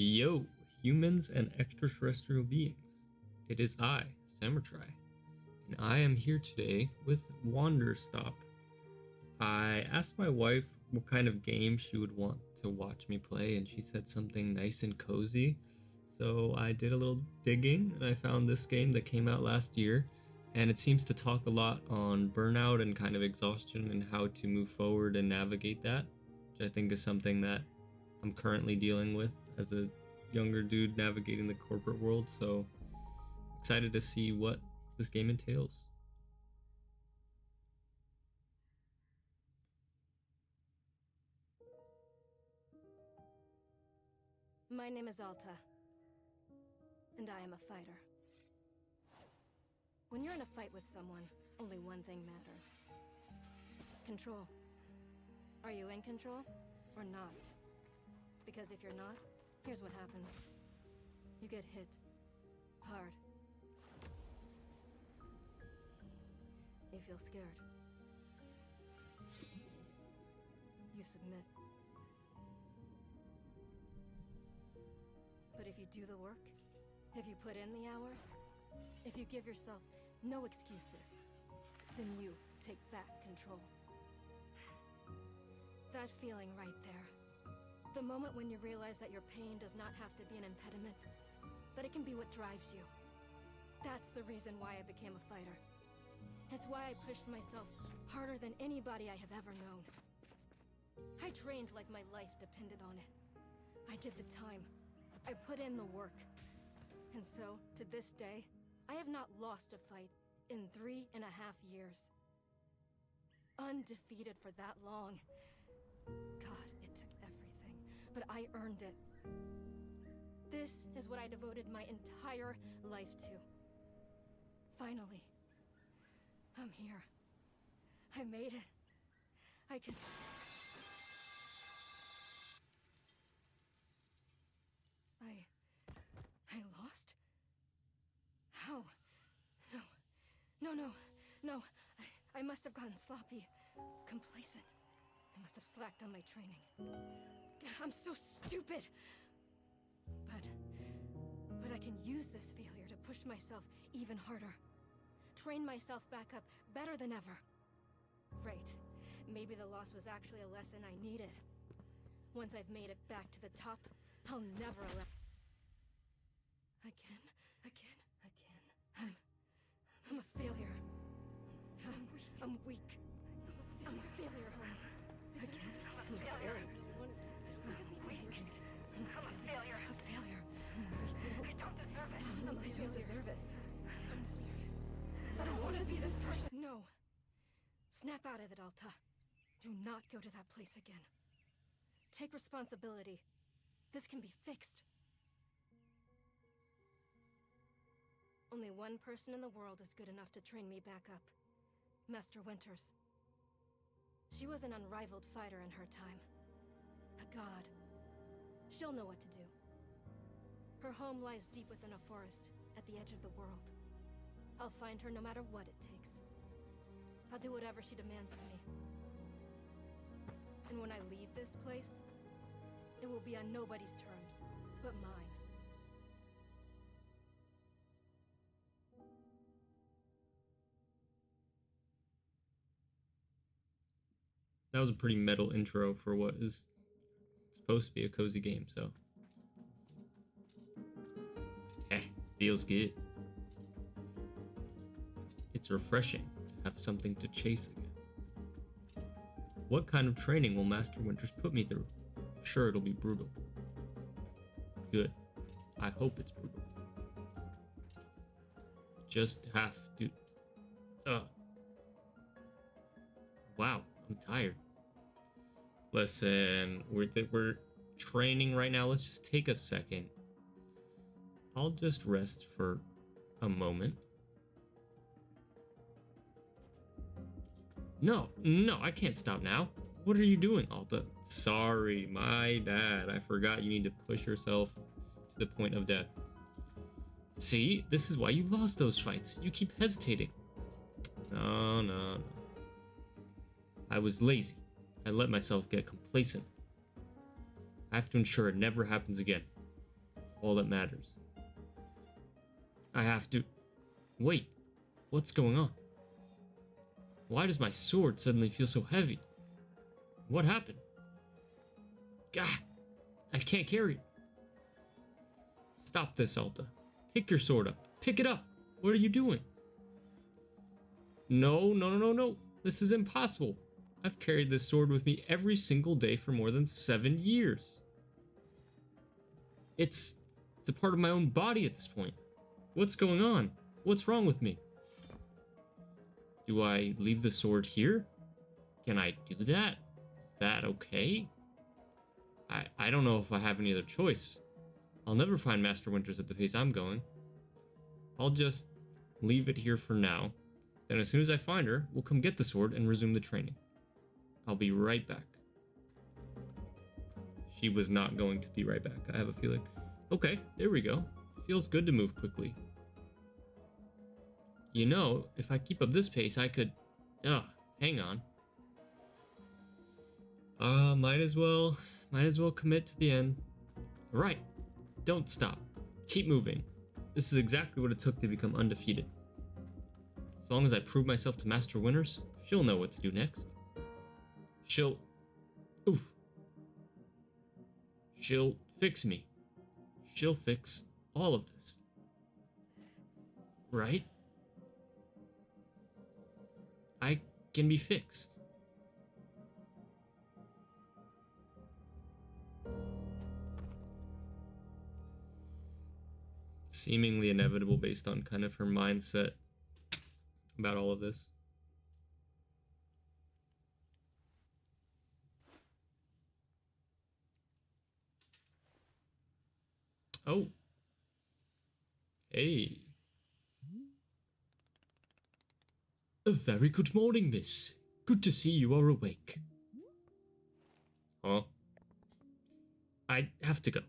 Yo, humans and extraterrestrial beings. It is I, Samurai, and I am here today with Wanderstop. I asked my wife what kind of game she would want to watch me play, and she said something nice and cozy. So I did a little digging, and I found this game that came out last year, and it seems to talk a lot on burnout and kind of exhaustion and how to move forward and navigate that, which I think is something that I'm currently dealing with as a younger dude navigating the corporate world. So excited to see what this game entails. My name is Alta, and I am a fighter. When you're in a fight with someone, only one thing matters. Control. Are you in control or not? Because if you're not, here's what happens. You get hit. Hard. You feel scared. You submit. But if you do the work, if you put in the hours, if you give yourself no excuses, then you take back control. That feeling right there. The moment when you realize that your pain does not have to be an impediment, that it can be what drives you. That's the reason why I became a fighter. It's why I pushed myself harder than anybody I have ever known. I trained like my life depended on it. I did the time. I put in the work. And so, to this day, I have not lost a fight in 3.5 years. Undefeated for that long. God, it took everything, but I earned it. This is what I devoted my entire life to. Finally, I'm here. I made it. I can... I lost? How? No. I must have gotten sloppy. Complacent. I must have slacked on my training. I'm so stupid! But I can use this failure to push myself even harder. Train myself back up better than ever. Right. Maybe the loss was actually a lesson I needed. Once I've made it back to the top, I'll never allow... Again. I'm a failure. I'm weak. I'm a failure. Again. I'm a failure. A failure. You don't deserve it. I don't deserve it. I don't want to be this person. No. Snap out of it, Alta. Do not go to that place again. Take responsibility. This can be fixed. Only one person in the world is good enough to train me back up. Master Winters. She was an unrivaled fighter in her time. A god. She'll know what to do. Her home lies deep within a forest, at the edge of the world. I'll find her no matter what it takes. I'll do whatever she demands of me. And when I leave this place, it will be on nobody's terms, but mine. That was a pretty metal intro for what is supposed to be a cozy game, so. Feels good. It's refreshing to have something to chase again. What kind of training will Master Winters put me through? Sure, it'll be brutal. Good. I hope it's brutal. Just have to... Wow, I'm tired. Listen, we're training right now. Let's just take a second. I'll just rest for a moment. No, I can't stop now. What are you doing, Alta? Sorry, my bad. I forgot you need to push yourself to the point of death. See, this is why you lost those fights. You keep hesitating. No. I was lazy. I let myself get complacent. I have to ensure it never happens again. all that matters. I have to... Wait, what's going on? Why does my sword suddenly feel so heavy? What happened? Gah! I can't carry it. Stop this, Alta. Pick your sword up. Pick it up. What are you doing? No, no, no, no, no. This is impossible. I've carried this sword with me every single day for more than 7 years. It's a part of my own body at this point. What's going on? What's wrong with me? Do I leave the sword here? Can I do that? Is that okay? I don't know if I have any other choice. I'll never find Master Winters at the pace I'm going. I'll just leave it here for now. Then as soon as I find her, we'll come get the sword and resume the training. I'll be right back. She was not going to be right back, I have a feeling. Okay, there we go. Feels good to move quickly. You know, if I keep up this pace, I could... Ugh, hang on. Might as well commit to the end. Right, don't stop. Keep moving. This is exactly what it took to become undefeated. As long as I prove myself to Master Winters, she'll know what to do next. She'll fix me. She'll fix all of this. Right? I can be fixed. Seemingly inevitable based on kind of her mindset about all of this. Oh. Hey. A very good morning, miss. Good to see you are awake. Huh? I have to go.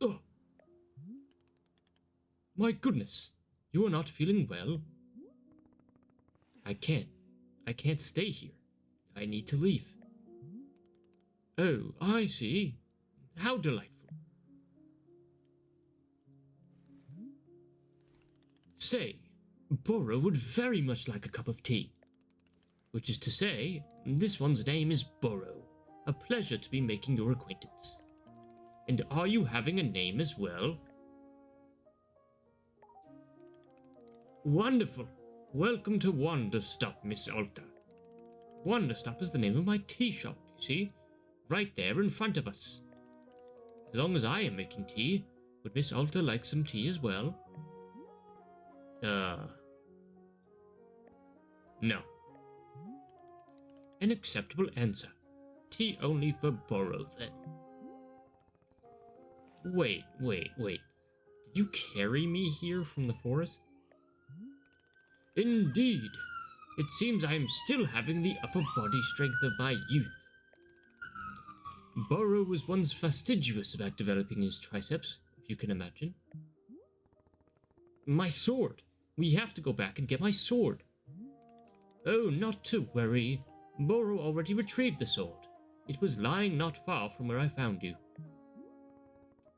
Oh. My goodness. You are not feeling well? I can't stay here. I need to leave. Oh, I see. How delightful. Say, Boro would very much like a cup of tea. Which is to say, this one's name is Boro. A pleasure to be making your acquaintance. And are you having a name as well? Wonderful. Welcome to Wanderstop, Miss Alta. Wanderstop is the name of my tea shop, you see? Right there in front of us. As long as I am making tea, would Miss Alta like some tea as well? No. An acceptable answer. Tea only for Boro, then. Wait. Did you carry me here from the forest? Indeed. It seems I am still having the upper body strength of my youth. Boro was once fastidious about developing his triceps, if you can imagine. My sword. We have to go back and get my sword. Oh, not to worry. Boro already retrieved the sword. It was lying not far from where I found you.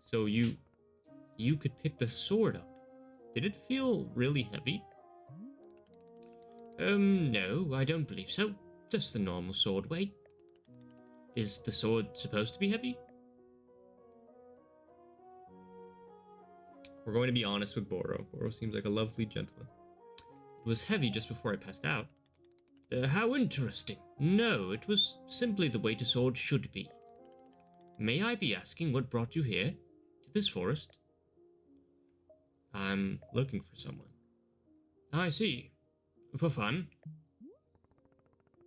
So you could pick the sword up. Did it feel really heavy? No, I don't believe so. Just the normal sword weight. Is the sword supposed to be heavy? We're going to be honest with Boro. Boro seems like a lovely gentleman. It was heavy just before I passed out. How interesting. No, it was simply the way a sword should be. May I be asking what brought you here? To this forest? I'm looking for someone. I see. For fun?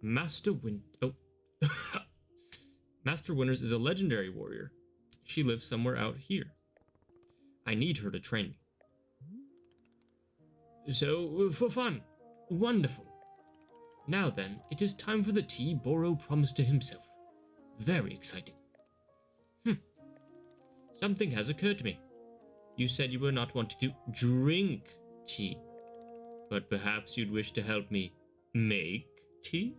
Master Winters is a legendary warrior. She lives somewhere out here. I need her to train me. So, for fun. Wonderful. Now then, it is time for the tea Boro promised to himself. Very exciting. Something has occurred to me. You said you were not wanting to drink tea, but perhaps you'd wish to help me make tea?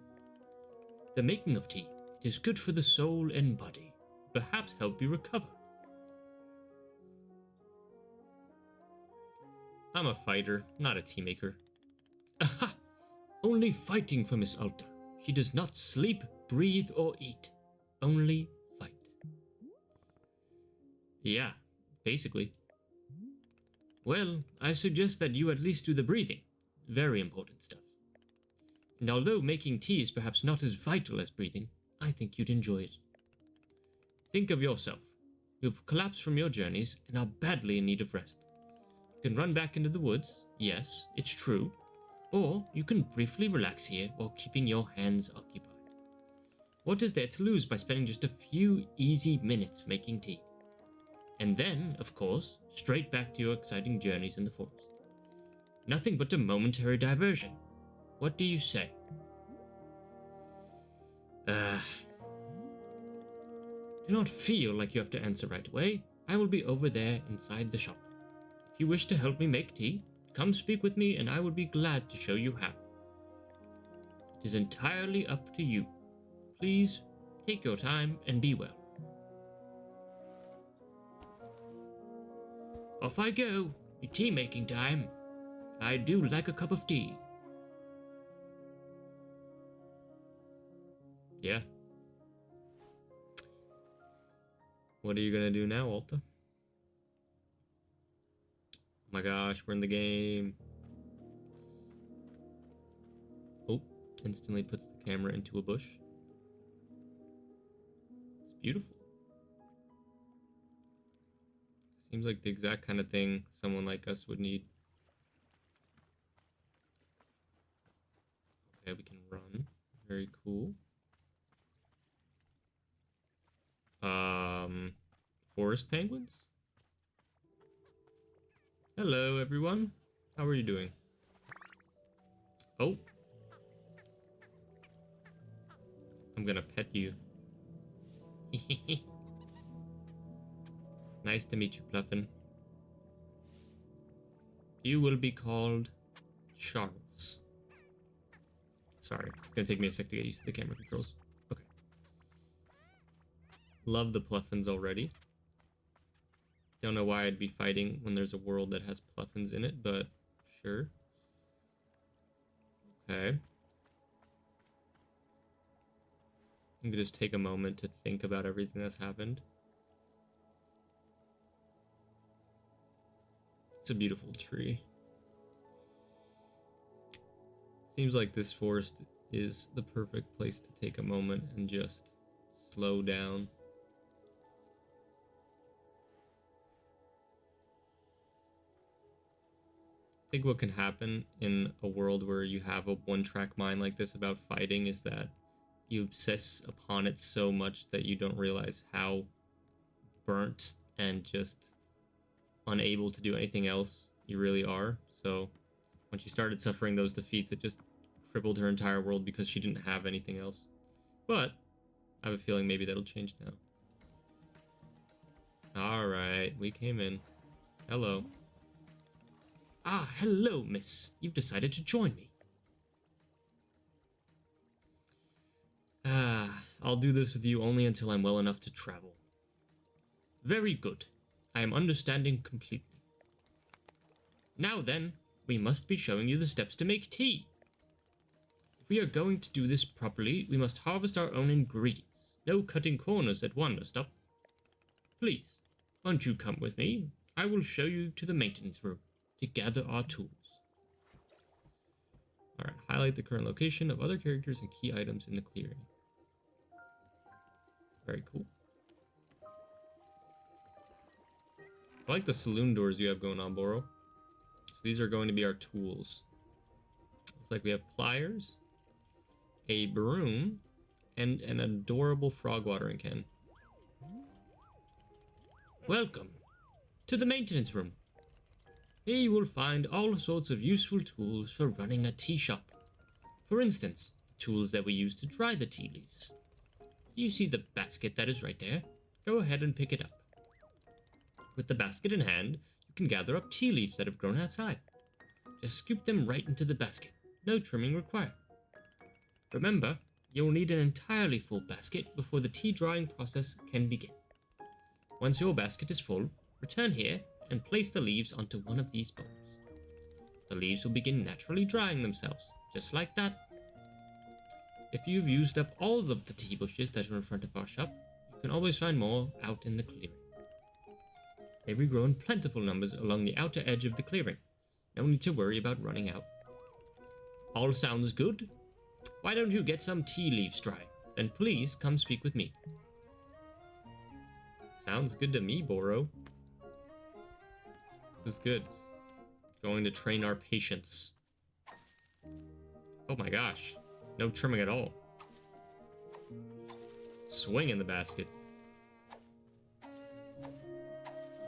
The making of tea. It is good for the soul and body. Perhaps help you recover. I'm a fighter, not a tea maker. Aha! Only fighting for Miss Alta. She does not sleep, breathe, or eat. Only fight. Yeah, basically. Well, I suggest that you at least do the breathing. Very important stuff. And although making tea is perhaps not as vital as breathing, I think you'd enjoy it. Think of yourself. You've collapsed from your journeys and are badly in need of rest. You can run back into the woods, yes, it's true, or you can briefly relax here while keeping your hands occupied. What is there to lose by spending just a few easy minutes making tea? And then, of course, straight back to your exciting journeys in the forest. Nothing but a momentary diversion. What do you say? Do not feel like you have to answer right away. I will be over there inside the shop. If you wish to help me make tea, come speak with me and I would be glad to show you how. It is entirely up to you. Please, take your time and be well. Off I go. It's tea making time. I do like a cup of tea. Yeah. What are you gonna do now, Alta? Oh my gosh, we're in the game. Oh, instantly puts the camera into a bush. It's beautiful. Seems like the exact kind of thing someone like us would need. Okay, we can run. Very cool. Forest penguins? Hello, everyone. How are you doing? Oh. I'm gonna pet you. Nice to meet you, Pluffin. You will be called Charles. Sorry, it's gonna take me a sec to get used to the camera controls. Okay. Love the Pluffins already. Don't know why I'd be fighting when there's a world that has Pluffins in it, but sure. Okay. I'm gonna just take a moment to think about everything that's happened. It's a beautiful tree. Seems like this forest is the perfect place to take a moment and just slow down. I think what can happen in a world where you have a one-track mind like this about fighting is that you obsess upon it so much that you don't realize how burnt and just unable to do anything else you really are. So when she started suffering those defeats, it just crippled her entire world because she didn't have anything else. But I have a feeling maybe that'll change now. Alright, we came in. Hello. Ah, hello, miss. You've decided to join me. I'll do this with you only until I'm well enough to travel. Very good. I am understanding completely. Now then, we must be showing you the steps to make tea. If we are going to do this properly, we must harvest our own ingredients. No cutting corners at Wanderstop. Please, won't you come with me? I will show you to the maintenance room to gather our tools. Alright, highlight the current location of other characters and key items in the clearing. Very cool. I like the saloon doors you have going on, Boro. So these are going to be our tools. Looks like we have pliers, a broom, and an adorable frog watering can. Welcome to the maintenance room. Here you will find all sorts of useful tools for running a tea shop. For instance, the tools that we use to dry the tea leaves. You see the basket that is right there? Go ahead and pick it up. With the basket in hand, you can gather up tea leaves that have grown outside. Just scoop them right into the basket. No trimming required. Remember, You'll need an entirely full basket before the tea drying process can begin. Once your basket is full, return here and place the leaves onto one of these bowls. The leaves will begin naturally drying themselves, just like that. If you've used up all of the tea bushes that are in front of our shop, you can always find more out in the clearing. They regrow in plentiful numbers along the outer edge of the clearing. No need to worry about running out. All sounds good? Why don't you get some tea leaves dry? Then please come speak with me. Sounds good to me, Boro. This is good. Going to train our patience. Oh my gosh. No trimming at all. Swing in the basket.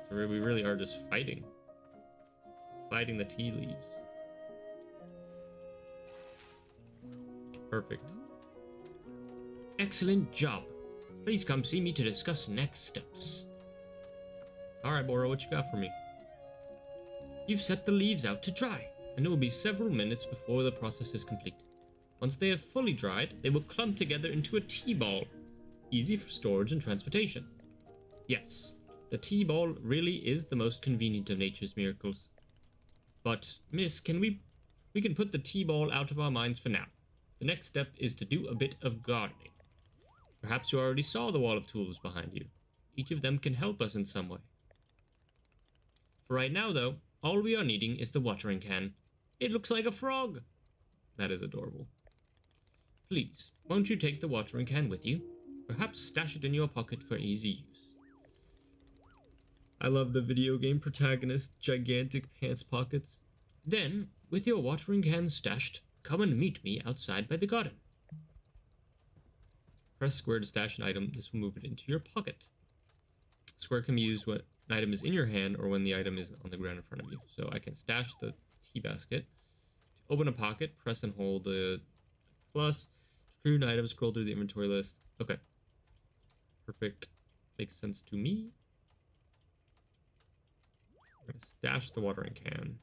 So we really are just fighting. Fighting the tea leaves. Perfect. Excellent job. Please come see me to discuss next steps. Alright, Boro, what you got for me? You've set the leaves out to dry, and it will be several minutes before the process is complete. Once they have fully dried, they will clump together into a tea ball, easy for storage and transportation. Yes, the tea ball really is the most convenient of nature's miracles. But, miss, we can put the tea ball out of our minds for now. The next step is to do a bit of gardening. Perhaps you already saw the wall of tools behind you. Each of them can help us in some way. For right now, though, all we are needing is the watering can. It looks like a frog. That is adorable. Please, won't you take the watering can with you? Perhaps stash it in your pocket for easy use. I love the video game protagonist's gigantic pants pockets. Then, with your watering can stashed, come and meet me outside by the garden. Press square to stash an item. This will move it into your pocket. Square can be used when an item is in your hand or when the item is on the ground in front of you. So I can stash the tea basket. To open a pocket, press and hold the plus. Retrieve an item, scroll through the inventory list. Okay. Perfect. Makes sense to me. I'm going to stash the watering can.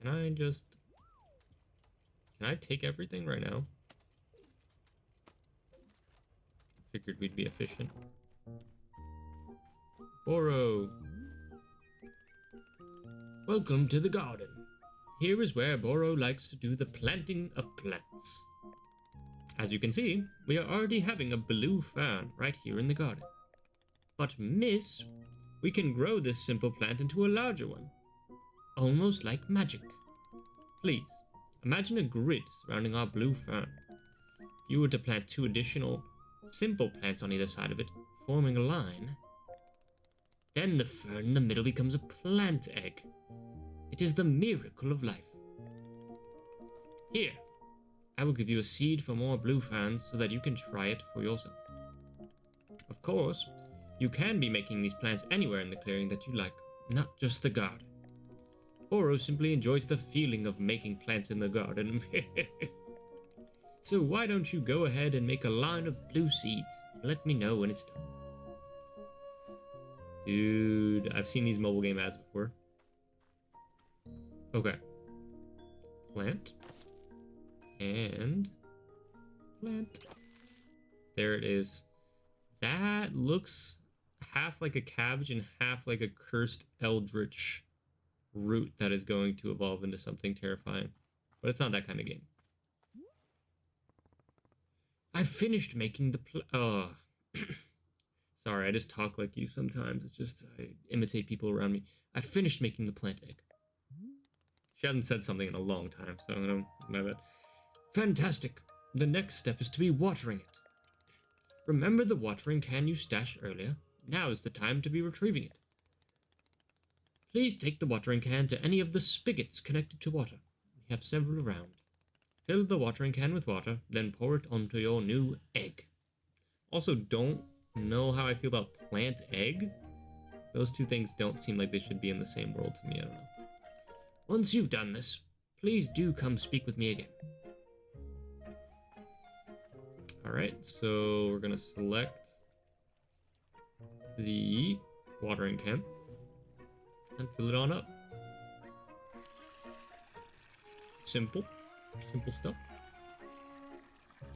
Can I take everything right now? Figured we'd be efficient. Boro. Welcome to the garden. Here is where Boro likes to do the planting of plants. As you can see, we are already having a blue fern right here in the garden. But miss, we can grow this simple plant into a larger one. Almost like magic. Please, imagine a grid surrounding our blue fern. If you were to plant 2 additional simple plants on either side of it, forming a line, then the fern in the middle becomes a plant egg. It is the miracle of life. Here, I will give you a seed for more blue ferns so that you can try it for yourself. Of course, you can be making these plants anywhere in the clearing that you like, not just the garden. Boro simply enjoys the feeling of making plants in the garden. So why don't you go ahead and make a line of blue seeds and let me know when it's done. Dude, I've seen these mobile game ads before. Okay. Plant. And plant. There it is. That looks half like a cabbage and half like a cursed eldritch root that is going to evolve into something terrifying. But it's not that kind of game. I've finished making the Sorry, I just talk like you sometimes. It's just I imitate people around me. I've finished making the plant egg. She hasn't said something in a long time, so I don't my bad. Fantastic. The next step is to be watering it. Remember the watering can you stashed earlier? Now is the time to be retrieving it. Please take the watering can to any of the spigots connected to water. We have several around. Fill the watering can with water, then pour it onto your new egg. Also, don't know how I feel about plant egg. Those two things don't seem like they should be in the same world to me, I don't know. Once you've done this, please do come speak with me again. Alright, so we're gonna select the watering can and fill it on up. Simple stuff.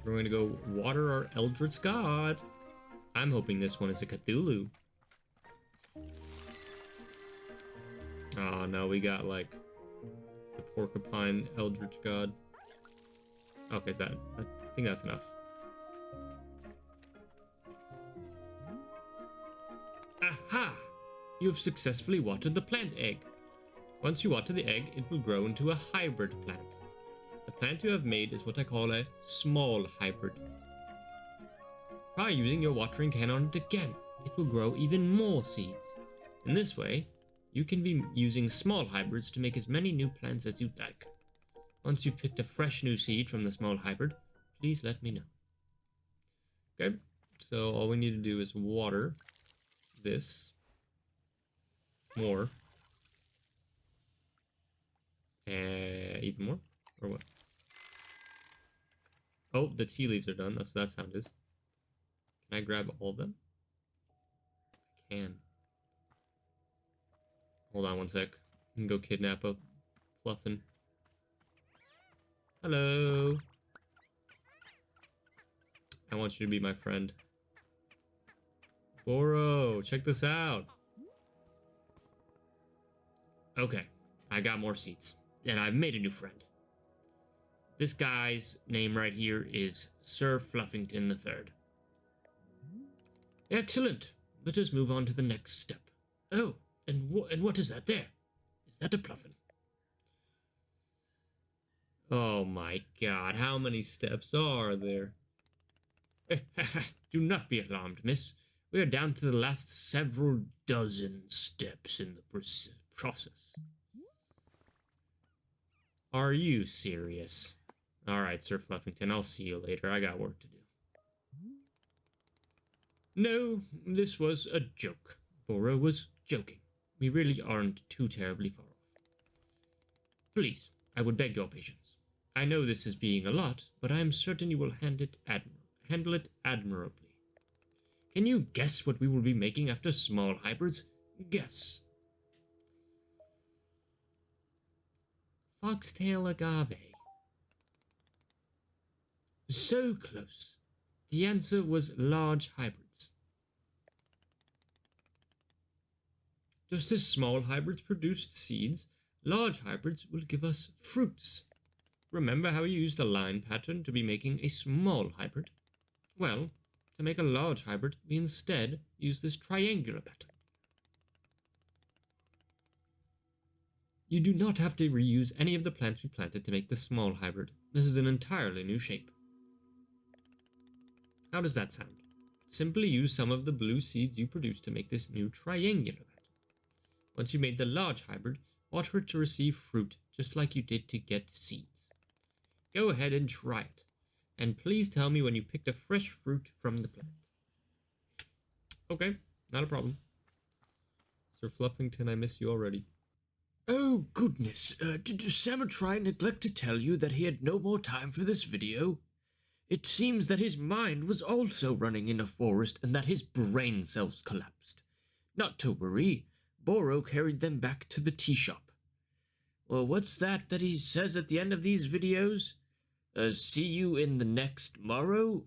We're going to go water our Eldritch God. I'm hoping this one is a Cthulhu. Oh no, we got like the Porcupine Eldritch God. Okay, I think that's enough. Aha! You've successfully watered the plant egg. Once you water the egg, it will grow into a hybrid plant. The plant you have made is what I call a small hybrid. Try using your watering can on it again. It will grow even more seeds. In this way, you can be using small hybrids to make as many new plants as you'd like. Once you've picked a fresh new seed from the small hybrid, please let me know. Okay, so all we need to do is water this more. Even more? Or what? Oh, the tea leaves are done. That's what that sound is. Can I grab all of them? I can. Hold on one sec. I can go kidnap a Pluffin. Hello. I want you to be my friend. Boro, check this out. Okay, I got more seats. And I've made a new friend. This guy's name right here is Sir Fluffington III. Excellent. Let us move on to the next step. Oh, and what is that there? Is that a Pluffin? Oh my god, how many steps are there? Do not be alarmed, miss. We are down to the last several dozen steps in the process. Are you serious? Alright, Sir Fluffington, I'll see you later. I got work to do. No, this was a joke. Boro was joking. We really aren't too terribly far off. Please, I would beg your patience. I know this is being a lot, but I am certain you will handle it admirably. Can you guess what we will be making after small hybrids? Guess. Foxtail agave. So close. The answer was large hybrids. Just as small hybrids produced seeds, large hybrids will give us fruits. Remember how we used a line pattern to be making a small hybrid? Well, to make a large hybrid, we instead use this triangular pattern. You do not have to reuse any of the plants we planted to make the small hybrid. This is an entirely new shape. How does that sound? Simply use some of the blue seeds you produced to make this new triangular pattern. Once you made the large hybrid, water it to receive fruit, just like you did to get seeds. Go ahead and try it. And please tell me when you picked a fresh fruit from the plant. Okay, not a problem. Sir Fluffington, I miss you already. Oh, goodness. Did Samurai neglect to tell you that he had no more time for this video? It seems that his mind was also running in a forest and that his brain cells collapsed. Not to worry. Boro carried them back to the tea shop. Well, what's that he says at the end of these videos? See you in the next morrow?